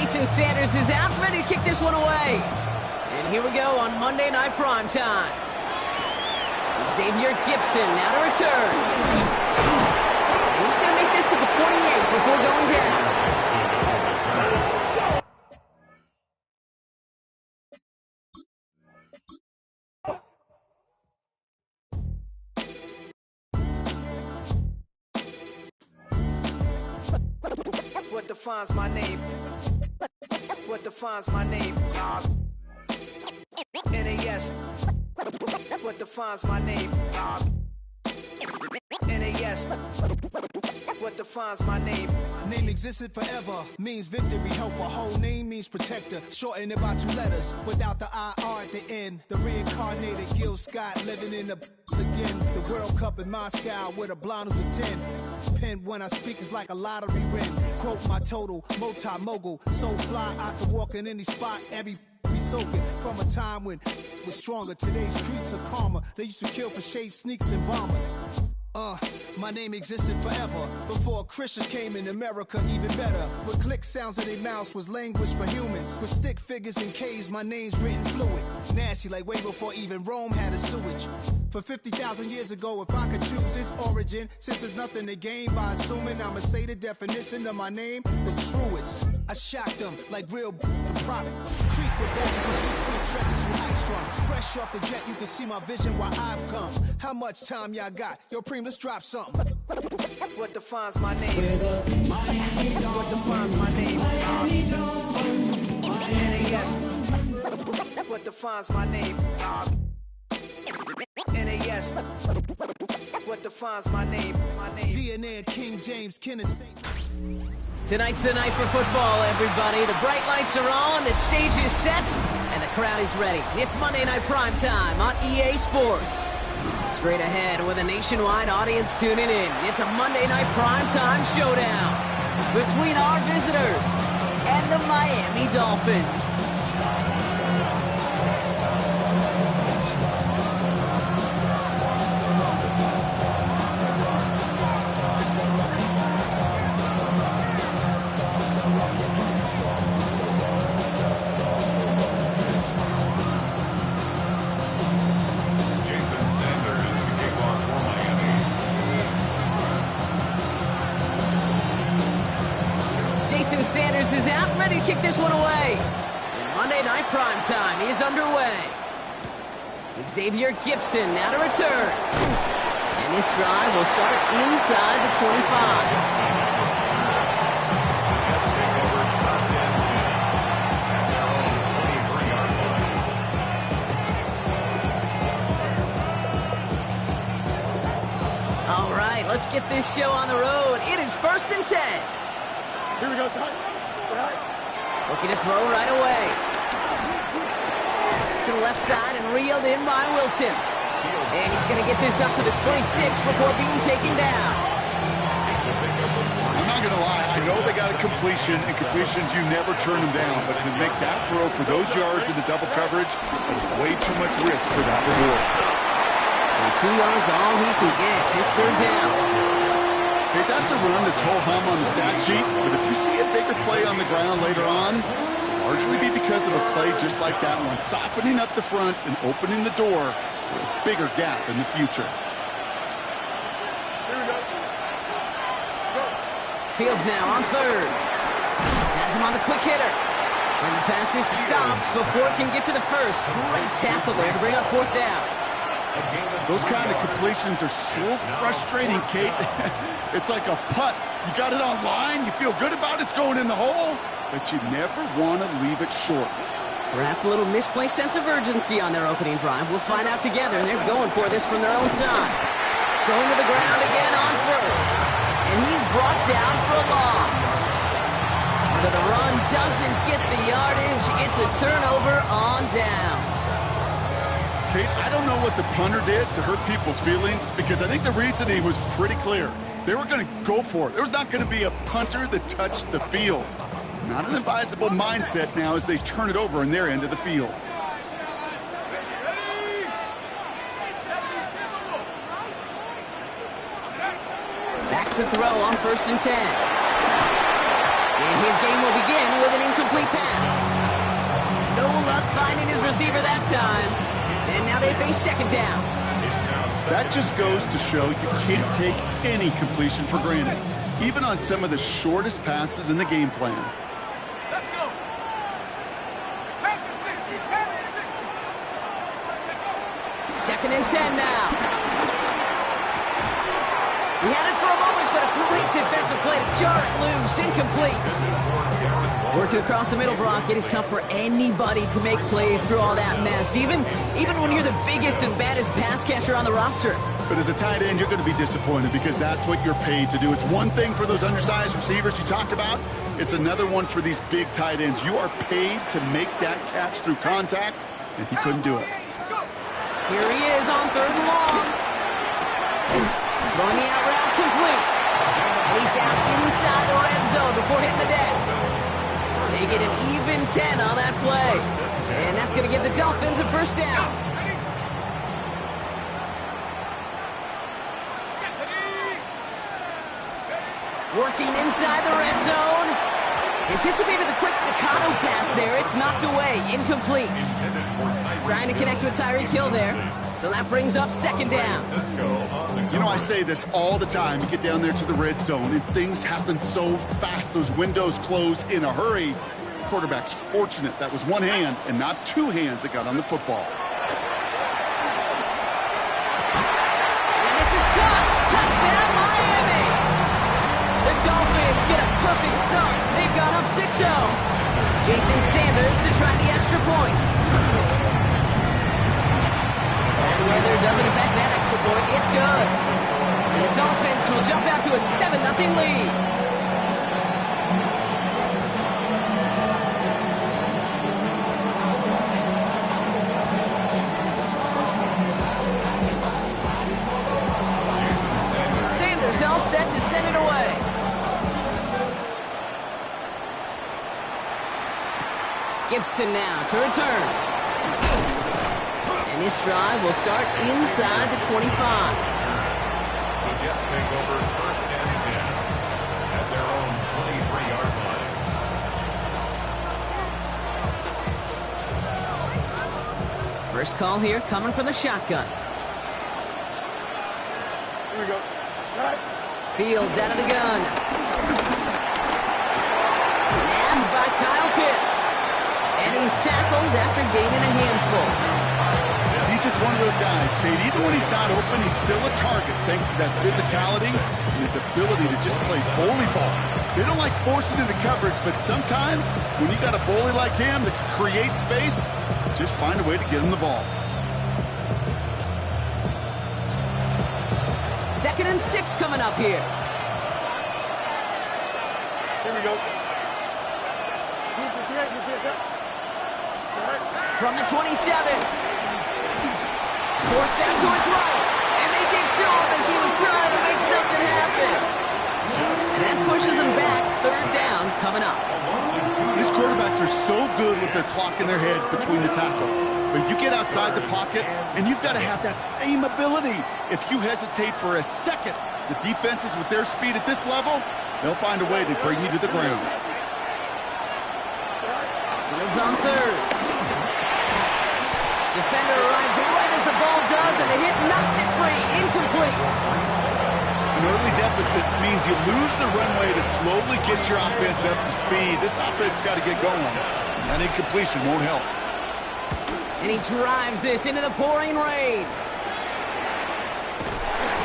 Jason Sanders is out, ready to kick this one away. And here we go on Monday Night Primetime. Xavier Gipson now to return. And he's going to make this to the 28 before going down. What defines my name? What defines my name? NAS. What defines my name? NAS. What defines my name? Name existed forever, means victory, helper. Whole name means protector, shorten it by 2 letters, without the IR at the end. The reincarnated Gil Scott, living in the again. The World Cup in Moscow with a blonde who's a 10. Pen when I speak is like a lottery win. Quote my total, multi-mogul, so fly out to walk in any spot, every be soaking from a time when was stronger. Today's streets are calmer. They used to kill for shade sneaks and bombers. My name existed forever before Christians came in America, even better. With click sounds in their mouths was language for humans. With stick figures and K's, my name's written fluid. Nasty like way before even Rome had a sewage. For 50,000 years ago, if I could choose its origin, since there's nothing to gain by assuming I'ma say the definition of my name, the truest. I shocked them like real prop. Creep with bosses and sequence dresses with ice drum. Fresh off the jet, you can see my vision while I've come. How much time y'all got? Yo, Preem, let's drop something. What defines my name? What defines my name? NAS. What defines my name? NAS. What defines my name? DNA of King James, Kenneth. Tonight's the night for football, everybody. The bright lights are on, the stage is set, and the crowd is ready. It's Monday Night Primetime on EA Sports. Straight ahead with a nationwide audience tuning in. It's a Monday Night Primetime showdown between our visitors and the Miami Dolphins. Jason Sanders is out, ready to kick this one away. And Monday Night Primetime is underway. Xavier Gipson now to return. And this drive will start inside the 25. All right, let's get this show on the road. It is 1st and 10. Here we go, son. Looking to throw right away. To the left side and reeled in by Wilson. And he's going to get this up to the 26 before being taken down. I'm not going to lie. I know they got a completion, and completions, you never turn them down. But to make that throw for those yards in the double coverage, it was way too much risk for that reward. And 2 yards all he can get. It's 3rd down. Hey, that's a run that's ho-hum on the stat sheet, but if you see a bigger play on the ground later on, it'll largely be because of a play just like that one, softening up the front and opening the door for a bigger gap in the future. Here we go. Fields now on 3rd. Has him on the quick hitter. And the pass is stopped before it can get to the 1st. Great tackle there to bring up 4th down. Those kind of completions are so frustrating, Kate. It's like a putt. You got it on line, you feel good about it's going in the hole, but you never want to leave it short. Perhaps a little misplaced sense of urgency on their opening drive. We'll find out together, and they're going for this from their own side. Going to the ground again on 1st. And he's brought down for a loss. So the run doesn't get the yardage. It's a turnover on down. Kate, I don't know what the punter did to hurt people's feelings because I think the reasoning was pretty clear. They were going to go for it. There was not going to be a punter that touched the field. Not an advisable mindset now as they turn it over in their end of the field. Back to throw on 1st and 10. And his game will begin with an incomplete pass. No luck finding his receiver that time. And now they face second down. That just goes to show you can't take any completion for granted, even on some of the shortest passes in the game plan. Let's go. Back to 60. Back to 60. Second and 10 now. He had it for a moment, but a great defensive play to jar it loose. Incomplete. Working across the middle, Brock. It is tough for anybody to make plays through all that mess, even when you're the biggest and baddest pass catcher on the roster. But as a tight end, you're going to be disappointed because that's what you're paid to do. It's one thing for those undersized receivers you talk about. It's another one for these big tight ends. You are paid to make that catch through contact, and he couldn't do it. Here he is on third and long. Throwing the out route complete. And he's down inside the red zone before hitting the deck. They get an even 10 on that play. And that's going to give the Dolphins a first down. Working inside the red zone. Anticipated the quick staccato pass there. It's knocked away. Incomplete. Trying to connect with Tyreek Hill there. So that brings up second down. You know, I say this all the time. You get down there to the red zone, and things happen so fast. Those windows close in a hurry. The quarterback's fortunate that was one hand and not two hands that got on the football. And this is caught. Touchdown, Miami. The Dolphins get a perfect start. They've gone up 6-0. Jason Sanders to try the extra point. Weather doesn't affect that extra point. It's good. And the Dolphins will jump out to a 7-0 lead. Sanders all set to send it away. Gibson now to return. And this drive will start inside the 25. The Jets take over first and 10 at their own 23-yard line. First call here coming from the shotgun. Here we go. Fields out of the gun. Nabbed by Kyle Pitts. And he's tackled after gaining a handful. He's just one of those guys, Kate. Even when he's not open, he's still a target thanks to that physicality and his ability to just play bully ball. They don't like forcing into coverage, but sometimes when you got a bully like him that can create space, just find a way to get him the ball. Second and 6 coming up here. Here we go. From the 27. Forced out to his right. And they get to him as he was trying to make something happen. And that pushes him back. Third down coming up. These quarterbacks are so good with their clock in their head between the tackles. But you get outside the pocket, and you've got to have that same ability. If you hesitate for a second, the defenses with their speed at this level, they'll find a way to bring you to the ground. Fields on third. Defender arrives right as the ball does, and the hit knocks it free. Incomplete. An early deficit means you lose the runway to slowly get your offense up to speed. This offense got to get going. That incompletion won't help. And he drives this into the pouring rain.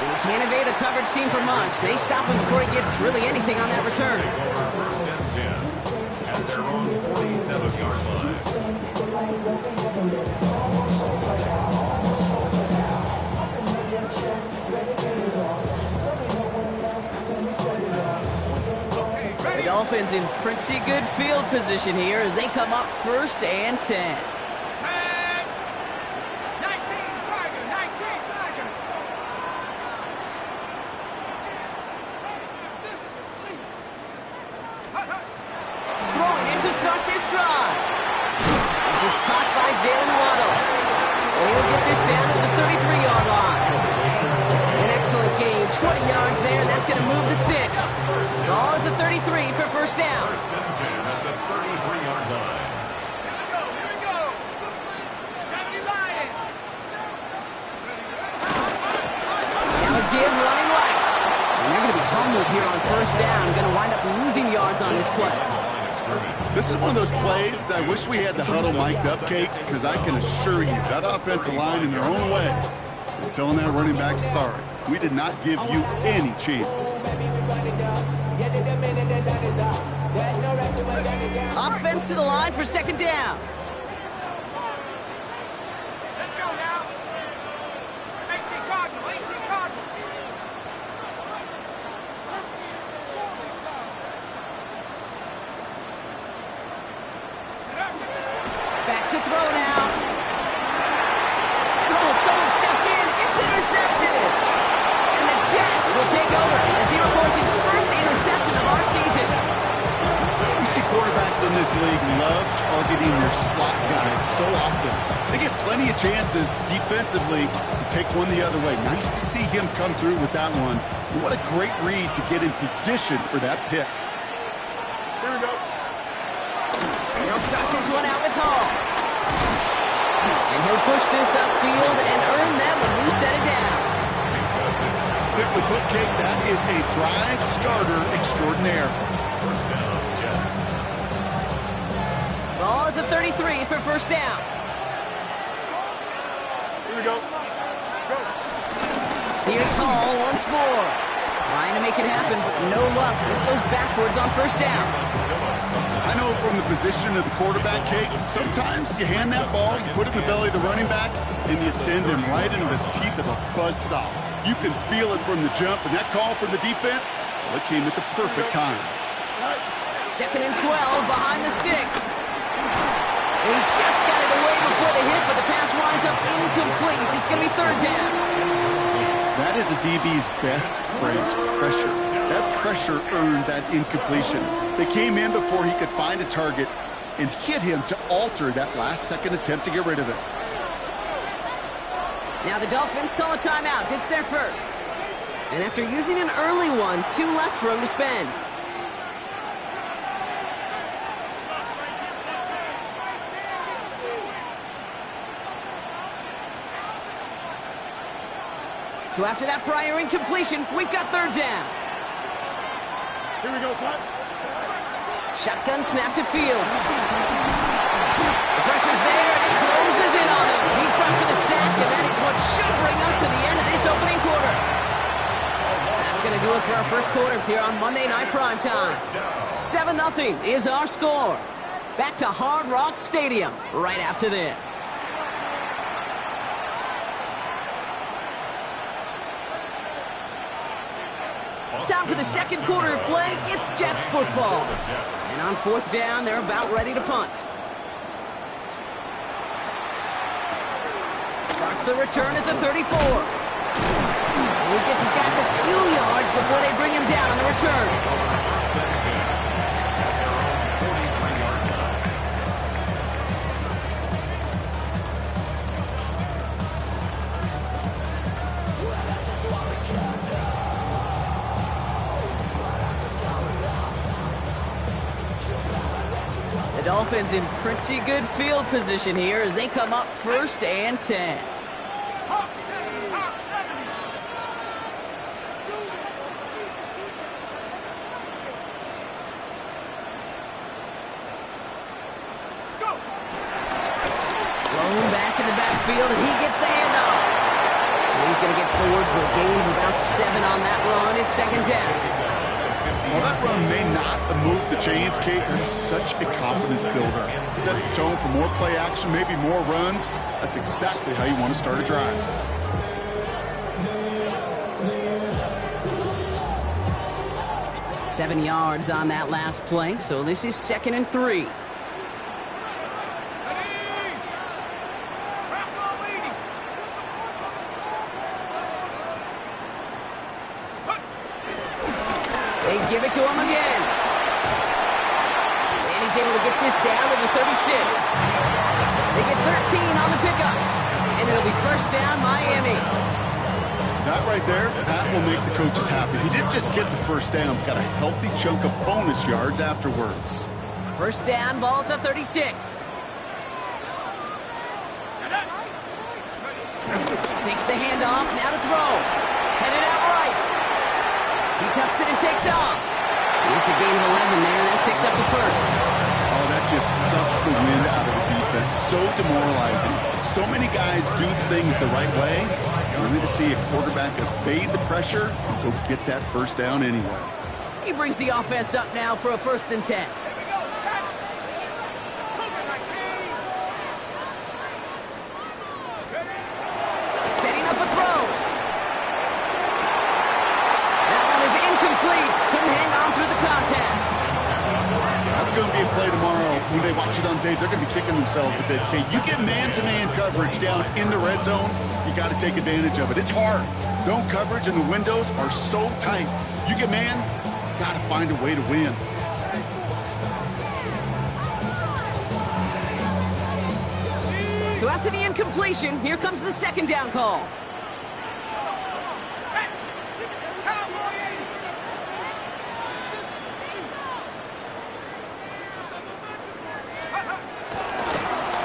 He can't evade the coverage team for much. They stop him before he gets really anything on that return. First and 10 at their own 47-yard line. The Dolphins in pretty good field position here as they come up first and 10. Throwing in to start this drive. This is caught by Jalen Waddle. And he'll get this down to the 33-yard line. An excellent game, 20 yards there, and that's going to move the sticks. Ball at the 33 for first down. First and 10 at the 33-yard line. Here we go. 70 Lions. Now a give running right. And they're going to be humbled here on first down. Going to wind up losing yards on this play. This is one of those plays that I wish we had the huddle mic'd up, Kate, because I can assure you that offensive line in their own way is telling that running back, sorry, we did not give you any chance. Offense to the line for second down. Let's go now. 18 Cardinal. 18 Cardinal. Back to throw now. Oh, someone stepped in. It's intercepted. And the Jets will take over as he records his first interception of our season. We see quarterbacks in this league love targeting their slot guys so often. They get plenty of chances defensively to take one the other way. Nice to see him come through with that one. And what a great read to get in position for that pick. Here we go. He'll start this one out with Hall. And he'll push this upfield and earn them a new set of downs. Simply put, Kate, that is a drive starter extraordinaire. First down, Jets. Ball at the 33 for first down. Here we go. Go. Here's Hall once more. Trying to make it happen, but no luck. This goes backwards on first down. I know from the position of the quarterback, Kate, sometimes you hand that ball, you put it in the belly of the running back, and you send him right into the teeth of a buzzsaw. You can feel it from the jump, and that call from the defense, well, it came at the perfect time. Second and 12 behind the sticks. He just got it away before the hit, but the pass winds up incomplete. It's going to be third down. That is a DB's best friend, pressure. That pressure earned that incompletion. They came in before he could find a target and hit him to alter that last-second attempt to get rid of it. Now the Dolphins call a timeout. It's their first. And after using an early one, 2 left for him to spend. So after that prior incompletion, we've got third down. Here we go, Slats. Shotgun snap to Fields. The pressure's there, and it closes in on him. He's trying for the sack, and that is what should bring us to the end of this opening quarter. That's going to do it for our first quarter here on Monday Night Primetime. 7-0 is our score. Back to Hard Rock Stadium right after this. Time for the second quarter of play. It's Jets football. And on fourth down, they're about ready to punt. Starts the return at the 34. And he gets his guys a few yards before they bring him down on the return. The Dolphins in pretty good field position here as they come up first and 10. Blown back in the backfield, and he gets the handoff. And he's going to get forward for a gain of about 7 on that run. It's second down. Well, that run may not have moved the chains, Kate. That is such a confidence builder. Sets the tone for more play action, maybe more runs. That's exactly how you want to start a drive. Seven yards on that last play, so this is second and 3. They give it to him again. And he's able to get this down to the 36. They get 13 on the pickup. And it'll be first down, Miami. That right there, that will make the coaches happy. He didn't just get the first down, he got a healthy chunk of bonus yards afterwards. First down, ball at the 36. Takes the handoff, now to throw. Headed out right. He tucks it and takes off. It's a gain of 11 there, that picks up the first. Oh, that just sucks the wind out of the defense. So demoralizing. So many guys do things the right way, only to see a quarterback evade the pressure and go get that first down anyway. He brings the offense up now for a 1st and 10. Setting up a throw. That one is incomplete. Couldn't hang on through the contact. That's going to be a play tomorrow. When they watch it on tape, they're going to be kicking themselves a bit. Okay, you get man-to-man coverage down in the red zone, you got to take advantage of it. It's hard. Zone coverage and the windows are so tight. You get man, you got to find a way to win. So after the incompletion, here comes the 2nd down call.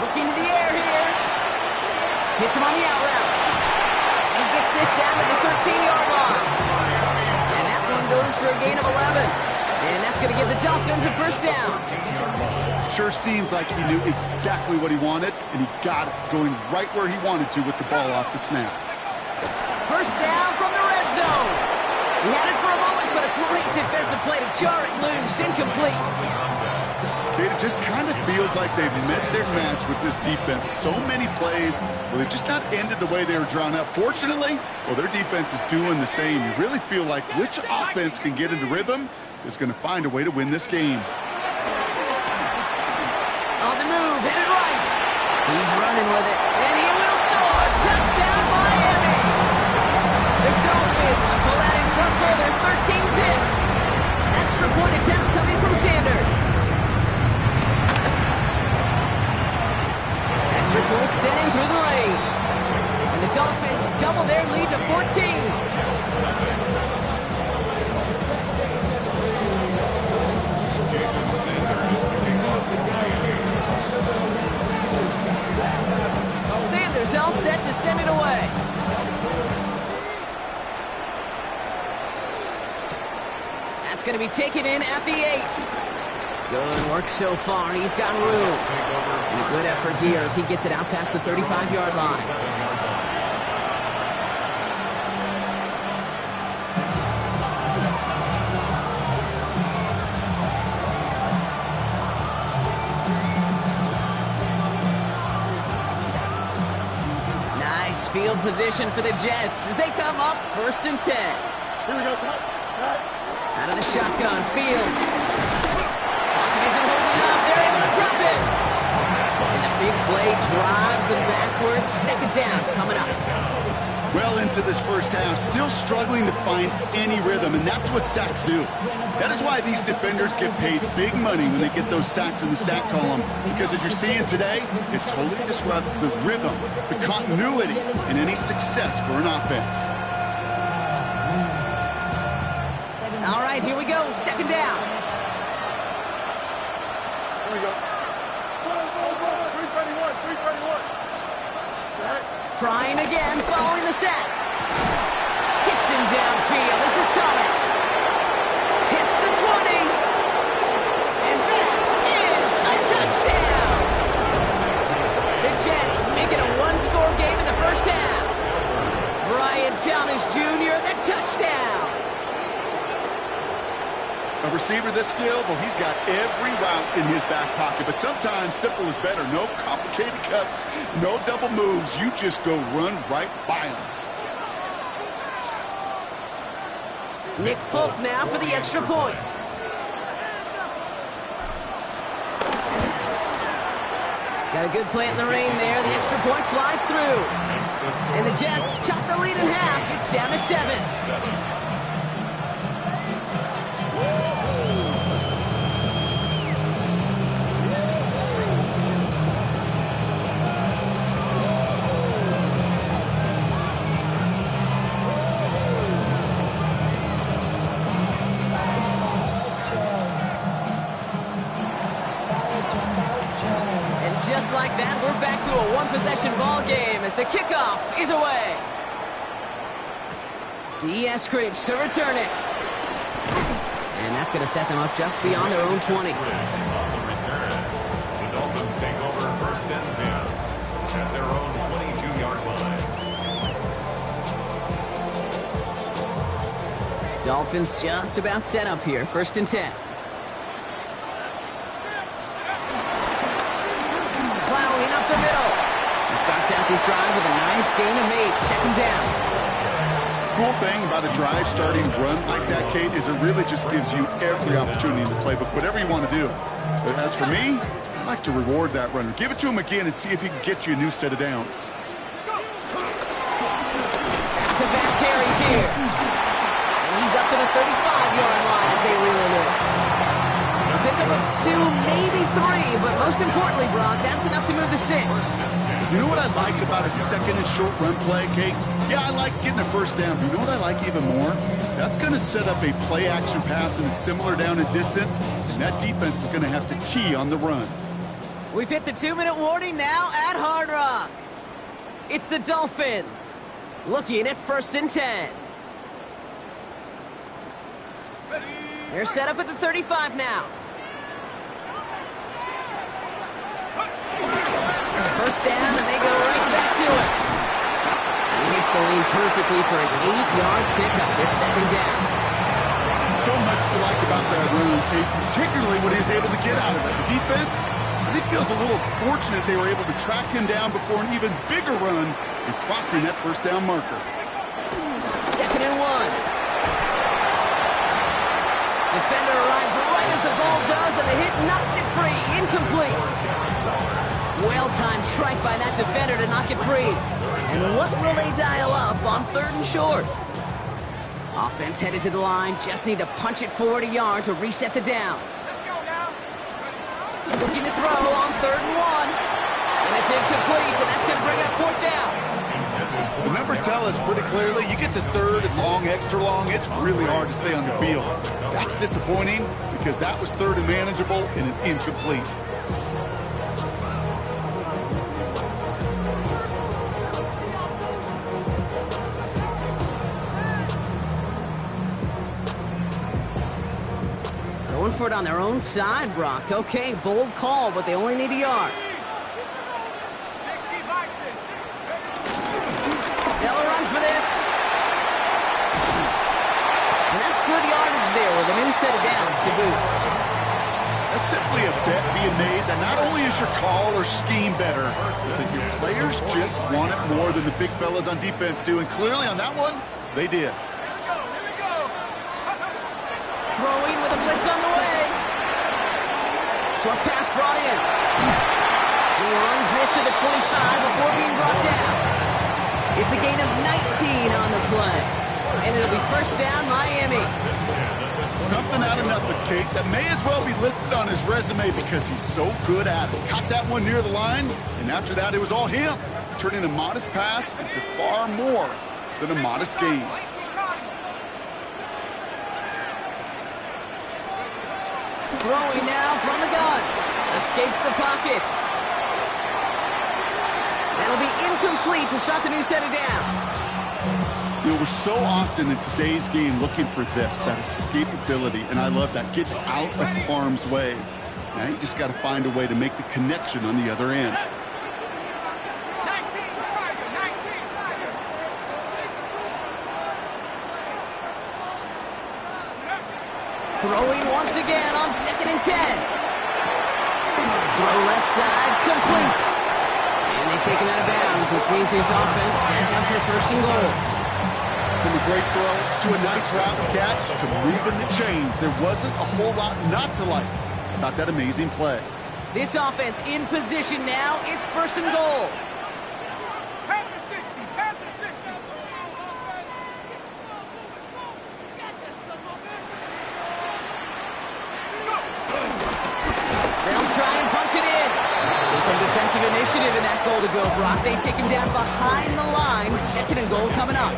Looking to the air here. Hits him on the out route. He gets this down to the 13-yard line. And that one goes for a gain of 11. And that's going to give the Dolphins a first down. Sure seems like he knew exactly what he wanted, and he got it going right where he wanted to with the ball off the snap. First down from the red zone. He had it for a moment, but a great defensive play to jar it loose. Incomplete. It just kind of feels like they've met their match with this defense. So many plays, well, they've just not ended the way they were drawn up. Fortunately, well, their defense is doing the same. You really feel like which offense can get into rhythm is going to find a way to win this game. On the move, headed right. He's running with it, and he will score. Touchdown, Miami. The Dolphins pull out in front further, 13-zip. Extra point attempt coming from Sanders. Extra point sent in through the lane. And the Dolphins double their lead to 14. Sanders all set to send it away. That's going to be taken in at the 8. Good work so far. He's got room. And a good effort here as he gets it out past the 35-yard line. Field position for the Jets as they come up 1st and 10. Here we go. Out of the shotgun, Fields. Pocket isn't holding up. They're able to drop it. And the big play drives them backwards. 2nd down coming up. Well into this first half, still struggling to find any rhythm, and that's what sacks do. That is why these defenders get paid big money when they get those sacks in the stat column, because as you're seeing today, it totally disrupts the rhythm, the continuity, and any success for an offense. All right, here we go. 2nd down. Here we go. 321. Trying again, following the sack. Hits him downfield. This is Thomas. Hits the 20. And that is a touchdown. The Jets make it a 1-score game in the first half. Brian Thomas Jr., the touchdown. A receiver this skilled, well, he's got every route in his back pocket, but sometimes simple is better. No complicated cuts, no double moves. You just go run right by him. Nick Folk now for the extra point. Got a good play in the rain there. The extra point flies through. And the Jets chop the lead in half. It's down to 7. that, we're back to a one-possession ball game as the kickoff is away. D. Eskridge to return it. And that's going to set them up just beyond their own 20. On the return, the Dolphins take over first and 10 at their own 22-yard line. Dolphins just about set up here, first and 10. Plowing up the middle. He starts out this drive with a nice gain of 8, second down. Cool thing about a drive starting run like that, Kate, is it really just gives you every opportunity in the playbook, whatever you want to do. But as for me, I like to reward that runner. Give it to him again and see if he can get you a new set of downs. Back-to-back carries here. And he's up to the 35-yard line as they reel him in. A pickup of 2, maybe 3, but most importantly, Brock, that's enough to move the sticks. You know what I like about a second and short run play, Kate? Yeah, I like getting a first down, but you know what I like even more? That's going to set up a play-action pass in a similar down and distance, and that defense is going to have to key on the run. We've hit the 2-minute warning now at Hard Rock. It's the Dolphins looking at first and 10. They're set up at the 35 now. First down, and they go right back to it. He hits the lane perfectly for an 8-yard pickup. It's second down. So much to like about that run, Kate, particularly when he was able to get out of it. The defense, I think, feels a little fortunate they were able to track him down before an even bigger run and crossing that first down marker. Second and 1. Defender arrives right as the ball does, and the hit knocks it free. Incomplete. Well-timed strike by that defender to knock it free. And what will they dial up on third and short? Offense headed to the line. Just need to punch it forward a yard to reset the downs. Looking to throw on third and 1. And it's incomplete, and that's going to bring up fourth down. The numbers tell us pretty clearly, you get to third and long, extra long, it's really hard to stay on the field. That's disappointing because that was third and manageable and an incomplete. Going for it on their own side, Brock. Okay, bold call, but they only need a yard. They'll run for this. And that's good yardage there with a new set of downs to boot. That's simply a bet being made that not only is your call or scheme better, but that your players just want it more than the big fellas on defense do. And clearly on that one, they did. Throwing with a blitz on the way. Short pass brought in. He runs this to the 25 before being brought down. It's a gain of 19 on the play. And it'll be first down, Miami. Something out of nothing, Kate, that may as well be listed on his resume because he's so good at it. Caught that one near the line, and after that, it was all him, turning a modest pass into far more than a modest gain. Throwing now from the gun. Escapes the pocket. That'll be incomplete to start the new set of downs. You know, we're so often in today's game looking for this, that escapability, and I love that. Get out of harm's way. Now you just got to find a way to make the connection on the other end. Throwing once again on second and 10. Throw left side, complete. And they take him out of bounds, which means his offense setting up for first and goal. From a great throw to a nice route catch to moving the chains, there wasn't a whole lot not to like about that amazing play. This offense in position now. It's first and goal. They'll try and punch it in. So some defensive initiative in that goal to go, Brock. They take him down behind the line. Second and goal coming up.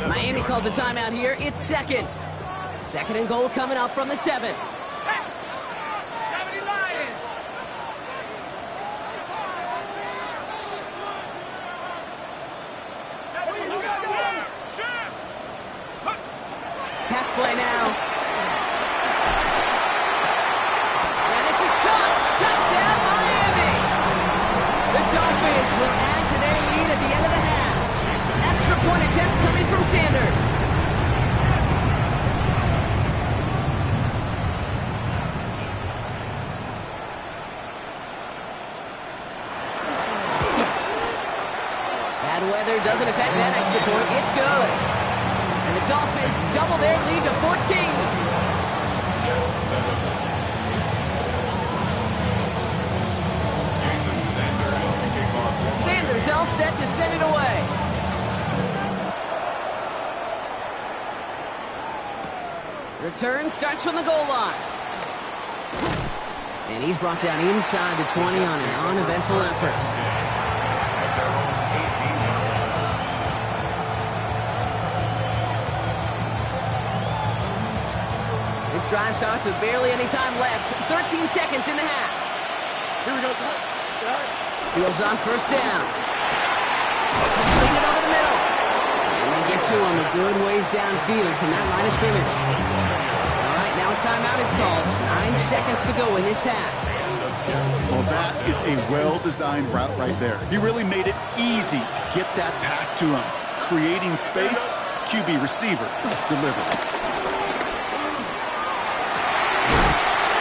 Miami calls a timeout here. It's second. Second and goal coming up from the 7. play now. And this is caught. Touchdown, Miami. The Dolphins will add to their lead at the end of the half. Extra point attempt coming from Sanders. Bad weather doesn't affect that extra point. It's good. And the Dolphins double their lead to 14. Sanders all set to send it away. Return starts from the goal line. And he's brought down inside the 20 on an uneventful effort. This drive starts with barely any time left. 13 seconds in the half. Here we go. Fields on first down. Completed over the middle. And they get to him a good ways downfield from that line of scrimmage. All right, now a timeout is called. 9 seconds to go in this half. Well, that is a well-designed route right there. He really made it easy to get that pass to him. Creating space, QB receiver delivered.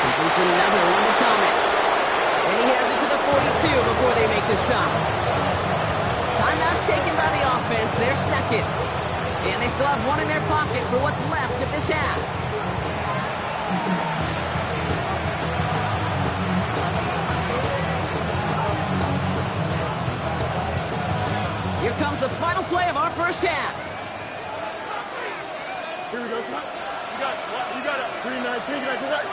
Completes another one to Thomas. And he has it to the 42 before they make the stop. Timeout taken by the offense, their second. And they still have one in their pocket for what's left of this half. Here comes the final play of our first half. Here we go. You got it. 3-19. You got it.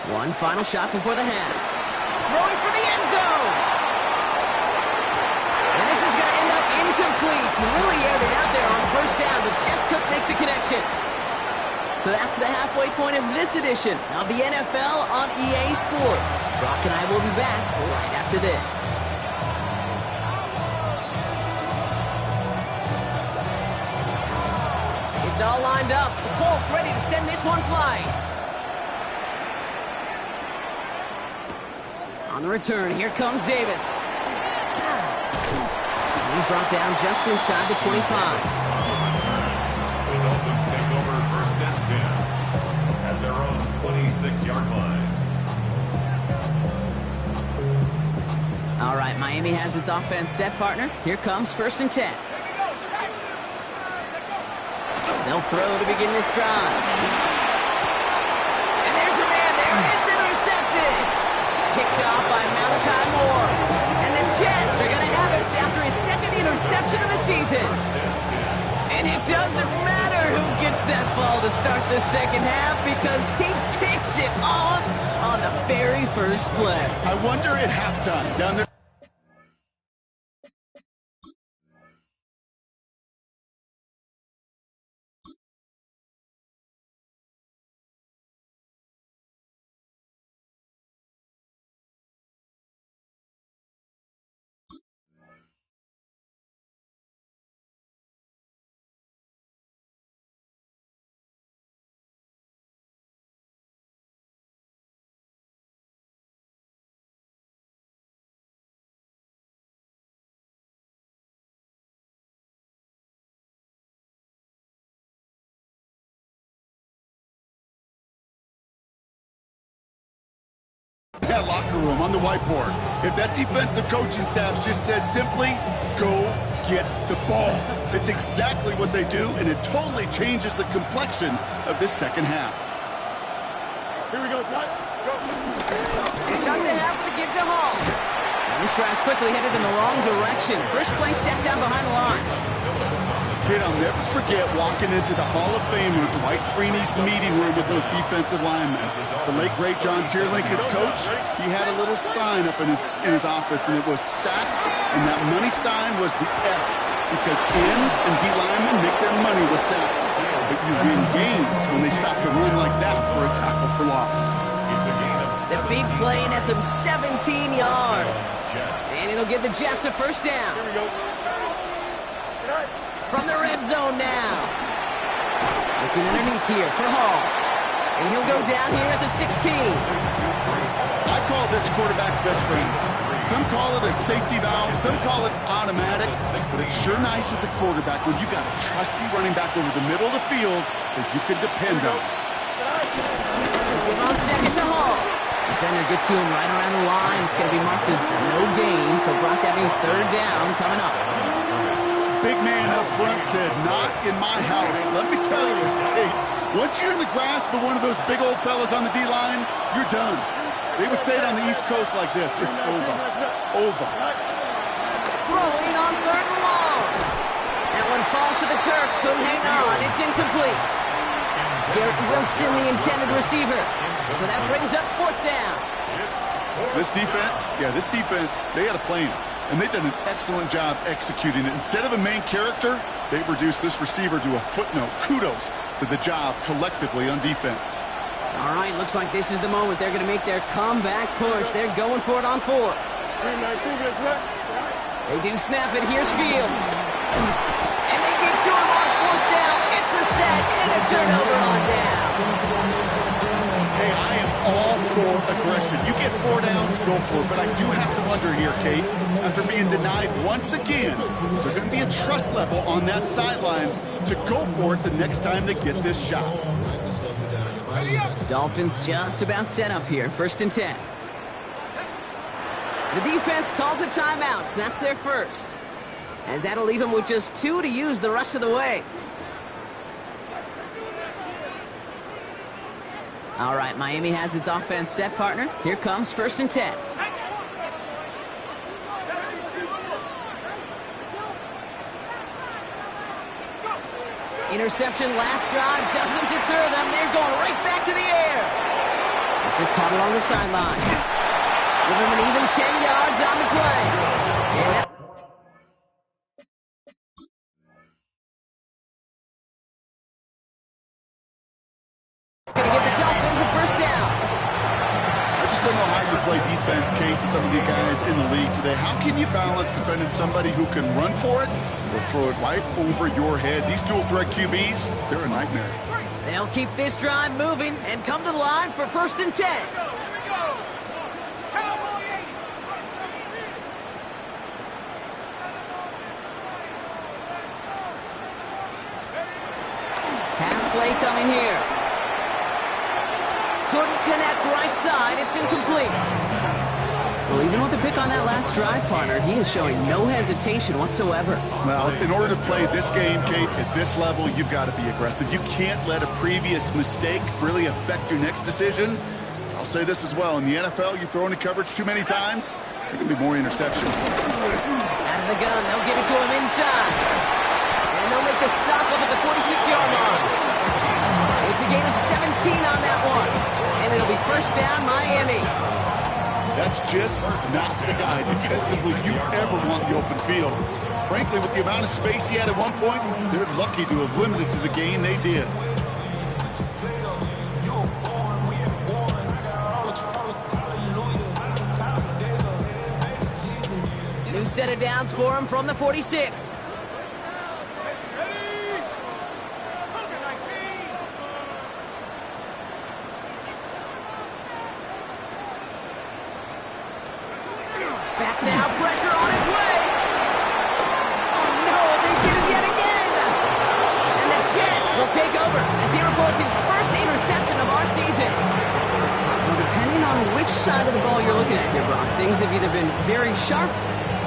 One final shot before the half. Throwing for the end zone. And this is going to end up incomplete. He really aired it out there on first down, but just couldn't make the connection. So that's the halfway point of this edition of the NFL on EA Sports. Brock and I will be back right after this. It's all lined up. Folk ready to send this one flying. On the return, here comes Davis. He's brought down just inside the 25. The Dolphins take over first and 10 at their own 26-yard line. All right, Miami has its offense set, partner. Here comes first and 10. They'll throw to begin this drive. And there's a man there. It's intercepted. Kicked off by Malachi Moore. And the Jets are going to have it after his second interception of the season. And it doesn't matter who gets that ball to start the second half because he picks it off on the very first play. I wonder at halftime down there. That locker room on the whiteboard. If that defensive coaching staff just said simply, go get the ball. It's exactly what they do, and it totally changes the complexion of this second half. Here we go, Scott. Go. They start the half with a give to Hall. And this drive's quickly headed in the wrong direction. First play set down behind the line. Kid, I'll never forget walking into the Hall of Fame with Dwight Freeney's meeting room with those defensive linemen. The late, great John Tierlink, his coach, he had a little sign up in his office, and it was sacks, and that money sign was the S, because ends and D linemen make their money with sacks. But you win games when they stop to run like that for a tackle for loss. The big play nets him 17 yards. And it'll give the Jets a first down. Here we go. From the red zone now. Looking underneath here for Hall. And he'll go down here at the 16. I call this quarterback's best friend. Some call it a safety valve, some call it automatic, but it's sure nice as a quarterback when you got a trusty running back over the middle of the field that you can depend on. Give on second to Hall. Defender gets to him right around the line. It's going to be marked as no gain, so Brock, that means third down coming up. Big man up front said, not in my house. Let me tell you, Kate, once you're in the grasp of one of those big old fellas on the D-line, you're done. They would say it on the East Coast like this, it's over. Over. Throwing on third and long. That one falls to the turf, couldn't hang on. It's incomplete. Garrett Wilson, the intended receiver. So that brings up fourth down. This defense, they had a plan. And they've done an excellent job executing it. Instead of a main character, they've reduced this receiver to a footnote. Kudos to the job collectively on defense. All right, looks like this is the moment. They're going to make their comeback push. They're going for it on fourth. 319, They do snap it. Here's Fields. And they get to him on fourth down. It's a sack and a turnover on down. Hey, I am all for aggression. You get 4 downs, go for it. But I do have to wonder here, Kate, after being denied once again, is there going to be a trust level on that sidelines to go for it the next time they get this shot? Dolphins just about set up here. 1st and 10. The defense calls a timeout, so that's their first. As that'll leave them with just 2 to use the rest of the way. All right, Miami has its offense set, partner. Here comes 1st and 10. Interception last drive doesn't deter them. They're going right back to the air. This is caught along the sideline. Give them an even 10 yards on the play. And that going to give the Dolphins a first down. I just don't know how you play defense, Kate, and some of the guys in the league today. How can you balance defending somebody who can run for it or throw it right over your head? These dual-threat QBs, they're a nightmare. They'll keep this drive moving and come to the line for 1st and 10. Pass play coming here. Couldn't connect right side. It's incomplete. Well, even with the pick on that last drive, partner, he is showing no hesitation whatsoever. Well, in order to play this game, Kate, at this level, you've got to be aggressive. You can't let a previous mistake really affect your next decision. I'll say this as well. In the NFL, you throw into coverage too many times, there can be more interceptions. Out of the gun, they'll give it to him inside. And they'll make the stop up at the 46-yard line. It's a gain of 17 on that one. And it'll be first down, Miami. That's just not the guy defensively you ever want the open field. Frankly, with the amount of space he had at one point, they're lucky to have limited to the gain they did. New set of downs for him from the 46. Back now, pressure on its way. Oh no, they did it yet again. And the Jets will take over as he reports his first interception of our season. Well, depending on which side of the ball you're looking at here, Brock, things have either been very sharp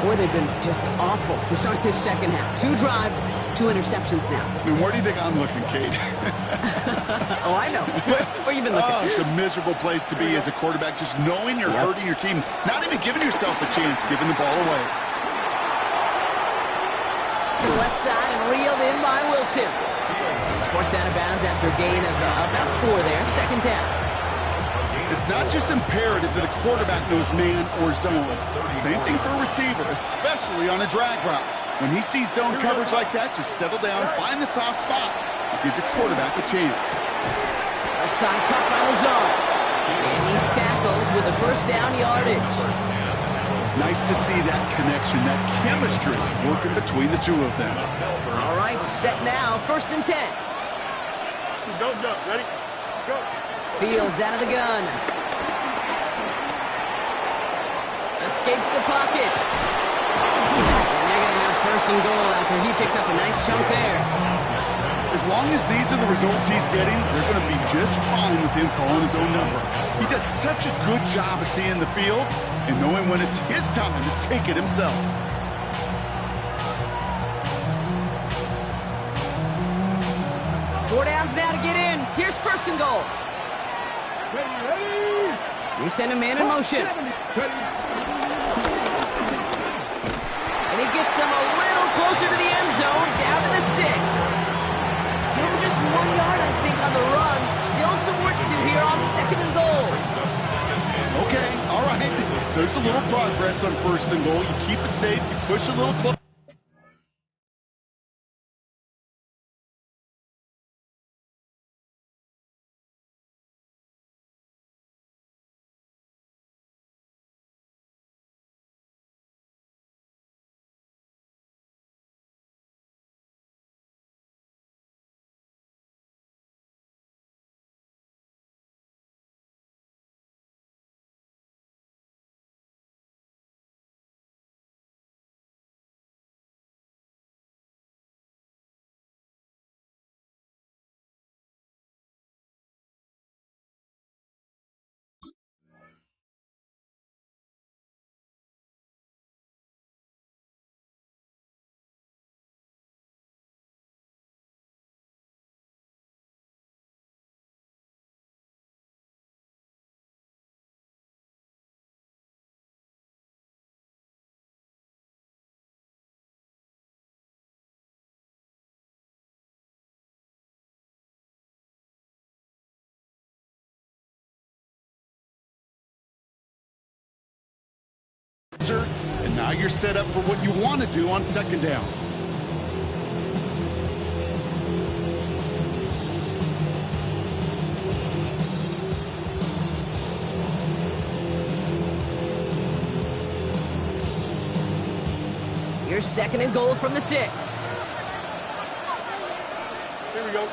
or they've been just awful to start this second half. 2 drives, 2 interceptions now. And where do you think I'm looking, Kate? Oh, I know. Where you been looking? Oh, it's a miserable place to be as a quarterback, just knowing you're hurting your team, not even giving yourself a chance, giving the ball away. To the left side and reeled in by Wilson. He's forced out of bounds after a gain of about 4 there. Second down. It's not just imperative that a quarterback knows man or zone. Same thing for a receiver, especially on a drag route. When he sees zone coverage like that, just settle down, find the soft spot, and give your quarterback a chance. Left side cut by Lazard. And he's tackled with a first down yardage. Nice to see that connection, that chemistry working between the two of them. All right, set now, 1st and 10. Don't jump. Ready? Go. Fields out of the gun. Escapes the pocket. And they're going to have first and goal after he picked up a nice chunk there. As long as these are the results he's getting, they're going to be just fine with him calling his own number. He does such a good job of seeing the field and knowing when it's his time to take it himself. 4 downs now to get in. Here's first and goal. Ready. We send a man in motion. Ready. And he gets them a little closer to the end zone, down to the 6. Still just 1 yard, I think, on the run. Still some work to do here on second and goal. Okay, all right. There's a little progress on first and goal. You keep it safe. You push a little closer. And now you're set up for what you want to do on second down. Here's second and goal from the 6. Here we go.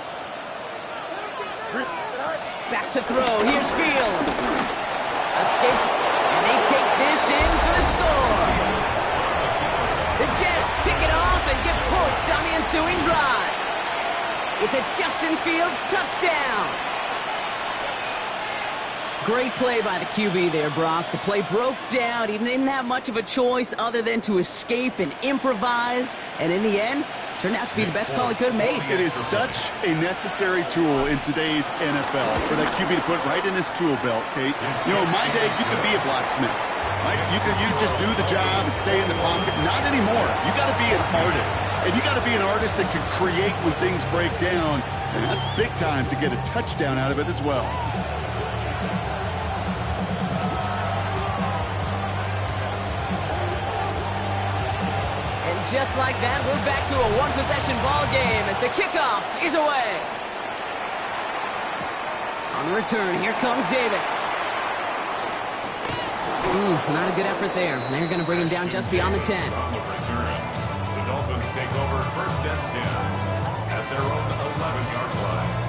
Back to throw. Here's Fields. Escapes, and they take this in for the score. The Jets pick it off and get points on the ensuing drive. It's a Justin Fields touchdown. Great play by the QB there, Brock. The play broke down. He didn't have much of a choice other than to escape and improvise. And in the end, turned out to be the best call he could have made. It is such a necessary tool in today's NFL for that QB to put right in his tool belt, Kate. You know, in my day, you could be a blacksmith, right? You could just do the job and stay in the pocket. Not anymore. You got to be an artist. And you got to be an artist that can create when things break down. And that's big time to get a touchdown out of it as well. Just like that, we're back to a one-possession ball game as the kickoff is away. On the return, here comes Davis. Not a good effort there. They're going to bring him down just beyond the 10. On the return, the Dolphins take over first and 10 at their own 11-yard line.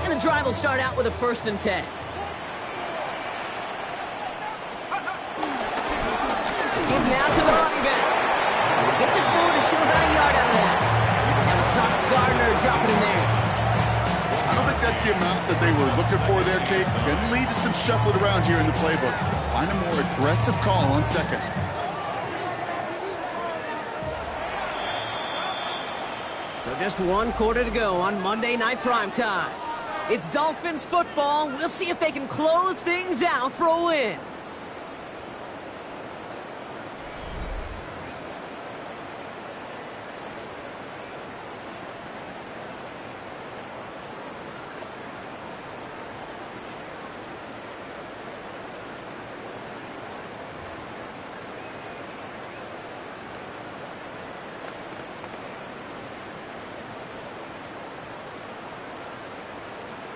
The drive will start out with a first and 10. Give now to the running back. And he gets it forward to shoot about a yard out of that. That was Sauce Gardner dropping in there. I don't think that's the amount that they were looking for there, Kate. Going to lead to some shuffling around here in the playbook. Find a more aggressive call on second. So just 1 quarter to go on Monday Night Primetime. It's Dolphins football. We'll see if they can close things out for a win.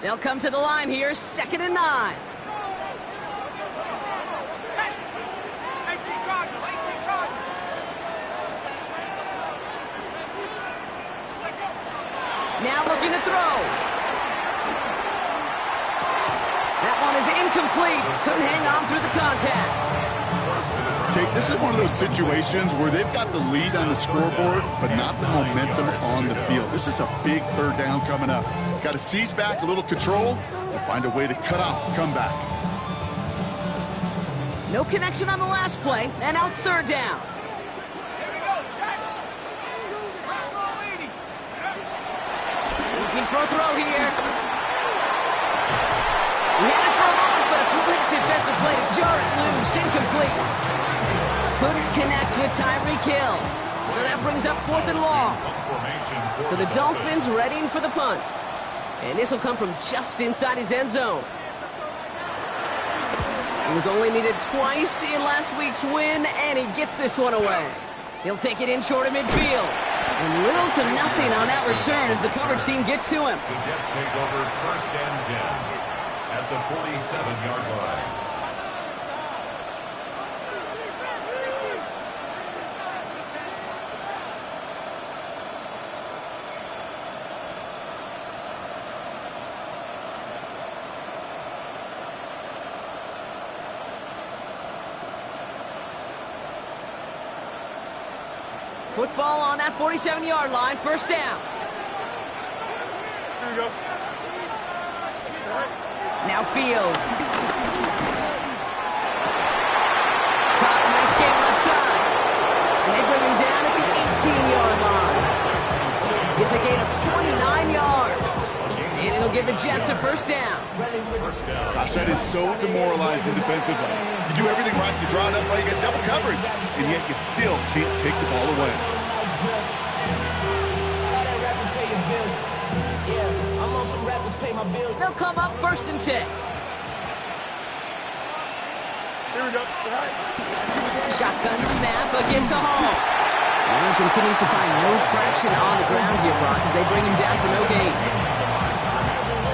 They'll come to the line here, 2nd and 9. looking to throw. That one is incomplete. Couldn't hang on through the contact. Okay, this is one of those situations where they've got the lead on the scoreboard, but not the momentum on the field. This is a big third down coming up. Got to seize back a little control and find a way to cut off the comeback. No connection on the last play, and now it's third down. Looking for a throw here. He had it for a moment, but a complete defensive play to jar it loose. Incomplete. Couldn't connect with Tyreek Hill. So that brings up 4th and long. So the Dolphins readying for the punt. And this will come from just inside his end zone. He was only needed twice in last week's win, and he gets this one away. He'll take it in short of midfield. And little to nothing on that return as the coverage team gets to him. The Jets take over 1st and 10 at the 47-yard line. Football on that 47-yard line, 1st down. Here we go. Now Fields. Caught, nice game left side. And they bring him down at the 18-yard line. It's a gain of 29 yards. And it'll give the Jets a 1st down. Gosh, that is so demoralizing defensively. You do everything right, you draw it up right, you get double coverage, and yet you still can't take the ball away. They'll come up 1st and 10. Here we go. Shotgun snap again to Hall. And he continues to find no traction on the ground here, Brock, as they bring him down for no gain.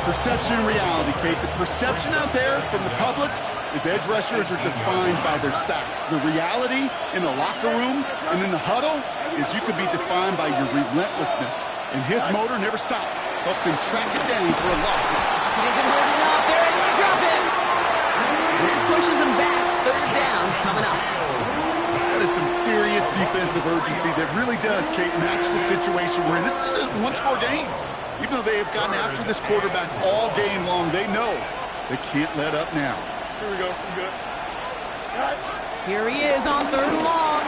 Perception and reality, Kate. The perception out there from the public is edge rushers are defined by their sacks. The reality in the locker room and in the huddle is you could be defined by your relentlessness. And his motor never stopped. Helped him track it down for a loss. He isn't holding up. They're able to drop him. And that pushes him back. 3rd down coming up. That is some serious defensive urgency that really does, Kate, match the situation we're in. This is a one-score game. Even though they have gotten after this quarterback all game long, they know they can't let up now. Here we go. We're good. Here he is on 3rd and long.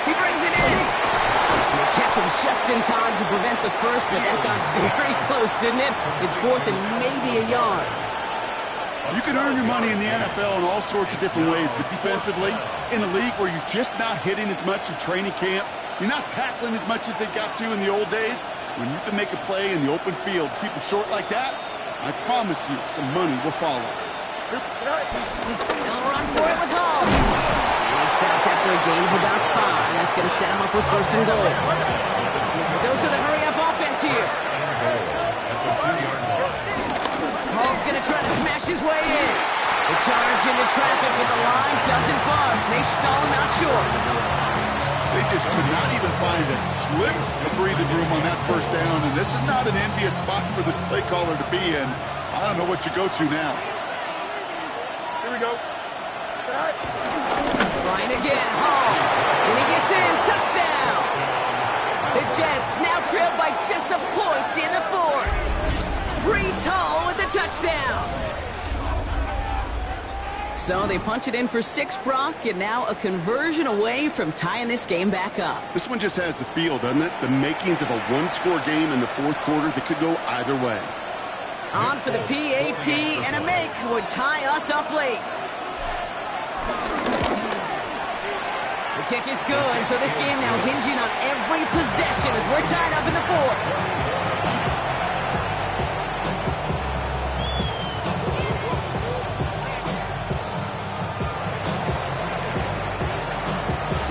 He brings it in. And they catch him just in time to prevent the first, but that got very close, didn't it? It's 4th and maybe a yard. You can earn your money in the NFL in all sorts of different ways, but defensively, in a league where you're just not hitting as much in training camp, you're not tackling as much as they got to in the old days, when you can make a play in the open field, keep it short like that, I promise you some money will follow. They'll run for it with Hall. And he stopped after a gain of about 5. That's going to set him up with 1st and goal. Those are the hurry-up offense here. Hall's going to try to smash his way in. The charge into traffic, but the line doesn't budge. They stall him out short. They just could not even find a slip of breathing room on that 1st down, and this is not an envious spot for this play caller to be in. I don't know what you go to now. Here we go. Trying again, Hall. And he gets in, touchdown. The Jets now trail by just a point in the 4th. Breece Hall with the touchdown. So they punch it in for 6, Brock, and now a conversion away from tying this game back up. This one just has the feel, doesn't it? The makings of a one-score game in the 4th quarter that could go either way. On for the PAT, and a make would tie us up late. The kick is good, so this game now hinging on every possession as we're tied up in the 4th.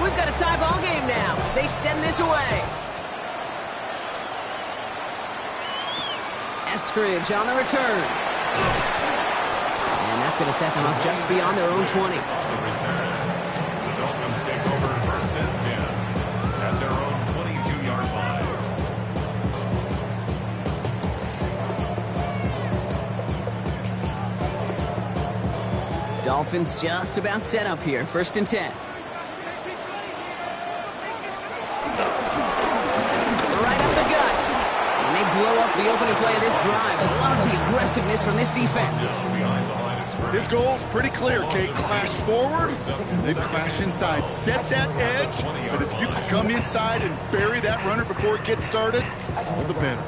We've got a tie ball game now as they send this away. Eskridge on the return. And that's going to set them up just beyond their own 20. The Dolphins take over 1st and 10 at their own 22-yard line. Dolphins just about set up here. 1st and 10. Right up the gut. And they blow up the opening play of this drive. I love the aggressiveness from this defense. His goal's pretty clear, Kate. Crash forward, then crash inside. Set that edge, but if you can come inside and bury that runner before it gets started, all the better.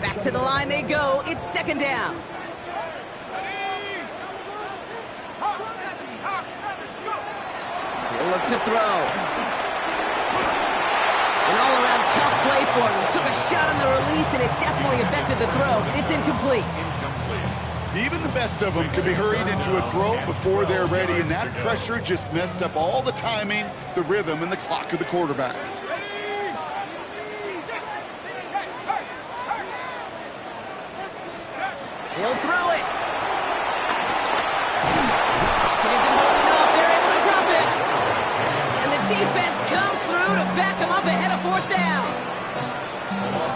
Back to the line they go. It's 2nd down. He'll look to throw. An all-around tough play for him. He took a shot on the release, and it definitely affected the throw. It's incomplete. Even the best of them could be hurried into a throw before they're ready, and that pressure just messed up all the timing, the rhythm, and the clock of the quarterback. He'll throw it. It isn't holding up. They're able to drop it. And the defense comes through to back him up ahead of 4th down.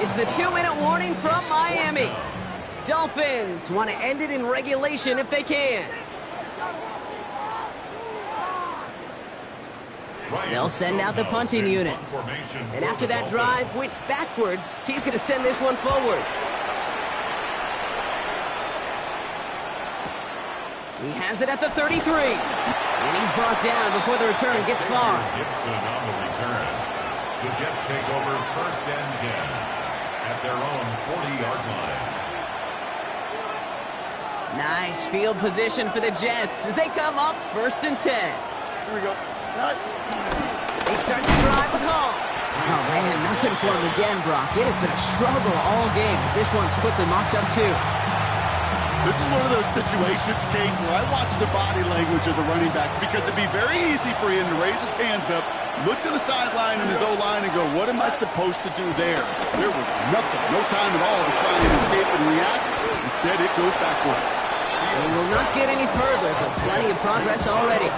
It's the 2-minute warning from Miami. Dolphins want to end it in regulation if they can. They'll send out the punting unit. And after that drive went backwards, he's going to send this one forward. He has it at the 33. And he's brought down before the return gets far. Gibson on the return. The Jets take over 1st and 10 at their own 40-yard line. Nice field position for the Jets as they come up 1st and 10. Here we go. They start to drive the call. Oh, man, nothing for him again, Brock. It has been a struggle all game as this one's quickly mocked up, too. This is one of those situations, Kate, where I watch the body language of the running back because it'd be very easy for him to raise his hands up, look to the sideline and his O-line and go, what am I supposed to do there? There was nothing, no time at all to try and escape and react. Instead, it goes backwards. We will not get any further, but plenty of progress already.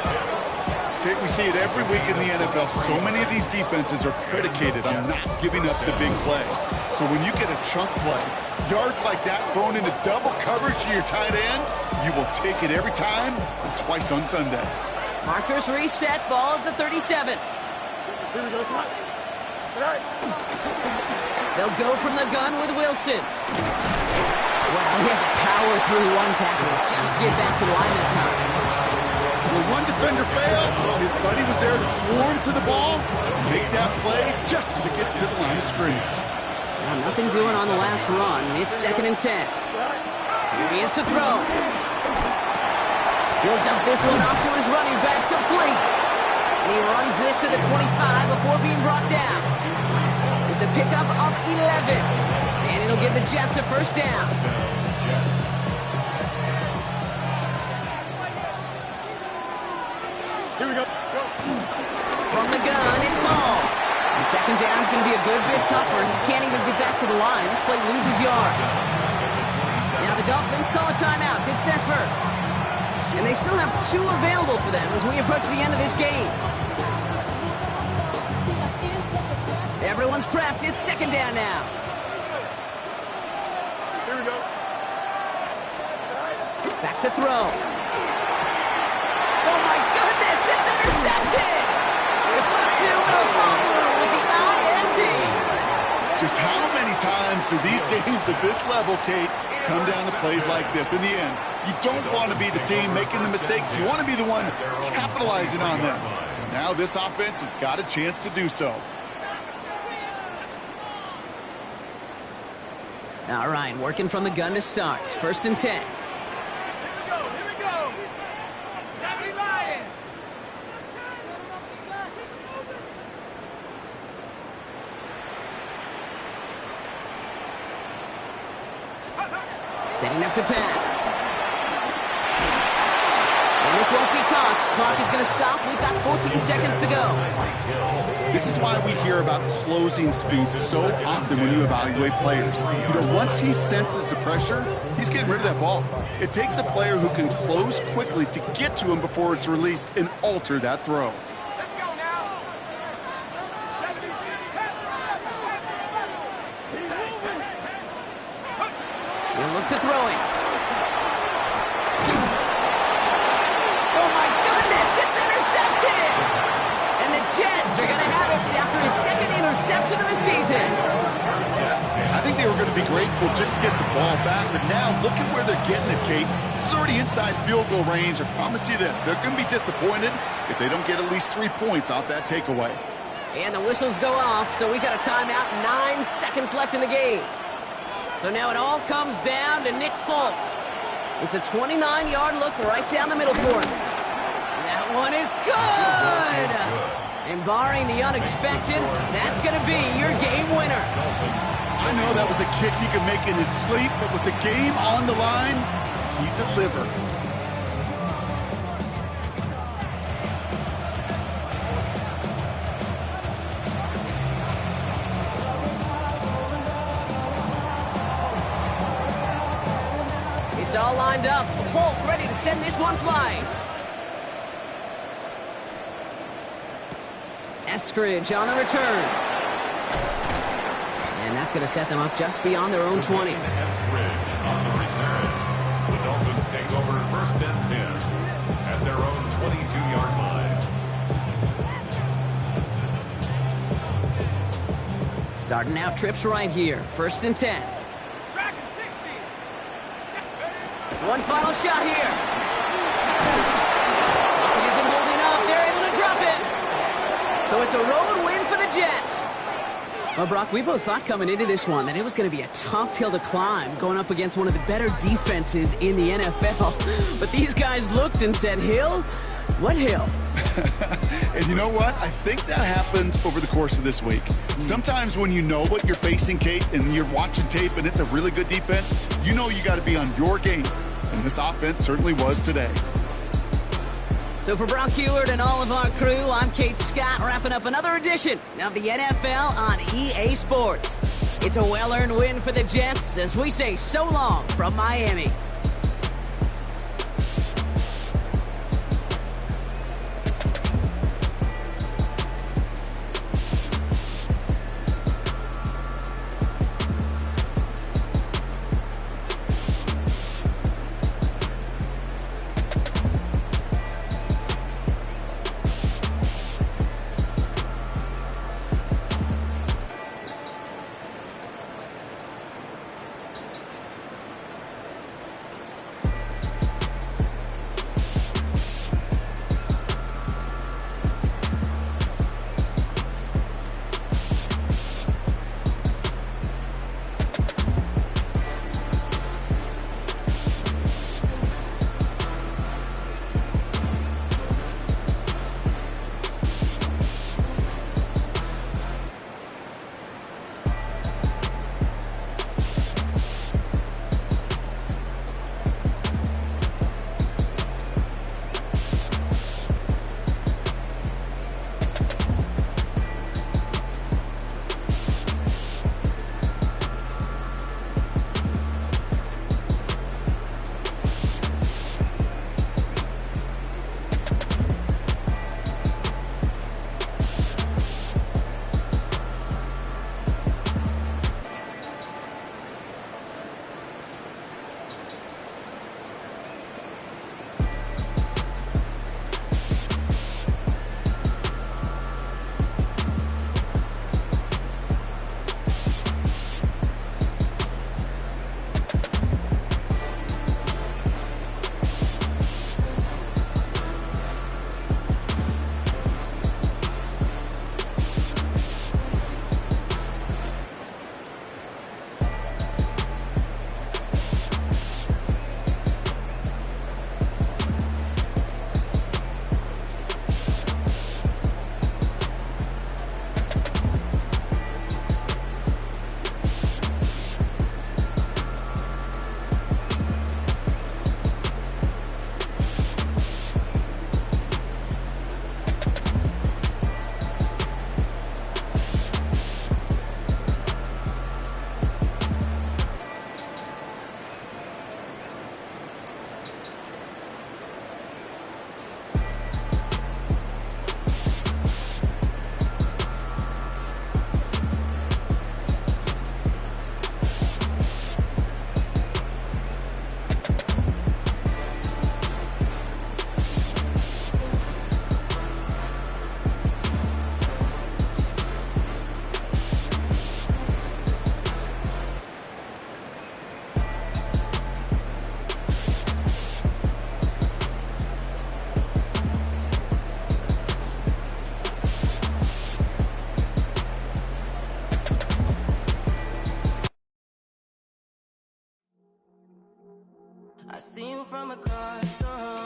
Kate, we see it every week in the NFL. So many of these defenses are predicated on not giving up the big play. So when you get a chunk play, yards like that thrown into double coverage to your tight end, you will take it every time and twice on Sunday. Markers reset, ball at the 37. Here we go, Scott. All right. They'll go from the gun with Wilson. Well, he had to power through one tackle just to get back to the line that time. When one defender failed, his buddy was there to swarm to the ball, make that play just as it gets to the line of scrimmage. Now, nothing doing on the last run. It's 2nd and 10. Here he is to throw. He'll dump this one off to his running back, complete. And he runs this to the 25 before being brought down. It's a pickup of 11. And it'll give the Jets a 1st down. Here we go. From the gun, it's Hall. And 2nd down's going to be a good bit tougher. He can't even get back to the line. This play loses yards. Now the Dolphins call a timeout. It's their 1st. And they still have 2 available for them as we approach the end of this game. Everyone's prepped. It's 2nd down now. Here we go. Back to throw. Oh my goodness, it's intercepted! Two with a fumble with the INT. Just how many times do these games at this level, Kate, come down to plays like this? In the end, you don't want to be the team making the mistakes. You want to be the one capitalizing on them. Now this offense has got a chance to do so. All right, working from the gun to start. 1st and 10. Setting up to pass. And this won't be caught. Clock is going to stop. We've got 14 seconds to go. This is why we hear about closing speed so often when you evaluate players. You know, once he senses the pressure, he's getting rid of that ball. It takes a player who can close quickly to get to him before it's released and alter that throw. He'll look to throw it. Jets are going to have it after his second interception of the season. I think they were going to be grateful just to get the ball back, but now look at where they're getting it, Kate. This is already inside field goal range. I promise you this, they're going to be disappointed if they don't get at least 3 points off that takeaway. And the whistles go off, so we got a timeout, 9 seconds left in the game. So now it all comes down to Nick Folk. It's a 29-yard look right down the middle for him. And that one is good! And barring the unexpected, that's going to be your game winner. I know that was a kick he could make in his sleep, but with the game on the line, he delivered. It's all lined up. Folk ready to send this one flying. Eskridge on the return. And that's going to set them up just beyond their own 20. Eskridge on the return. The Dolphins take over first and 10 at their own 22-yard line. Starting out trips right here. First and 10. One final shot here. He isn't holding up. They're able to drop it. So it's a road win for the Jets. Well, Brock, we both thought coming into this one that it was going to be a tough hill to climb going up against one of the better defenses in the NFL. But these guys looked and said, Hill? What hill? And you know what? I think that happened over the course of this week. Sometimes when you know what you're facing, Kate, and you're watching tape and it's a really good defense, you know you got to be on your game. And this offense certainly was today. So for Brock Heward and all of our crew, I'm Kate Scott, wrapping up another edition of the NFL on EA Sports. It's a well-earned win for the Jets as we say so long from Miami. I see you from across the room.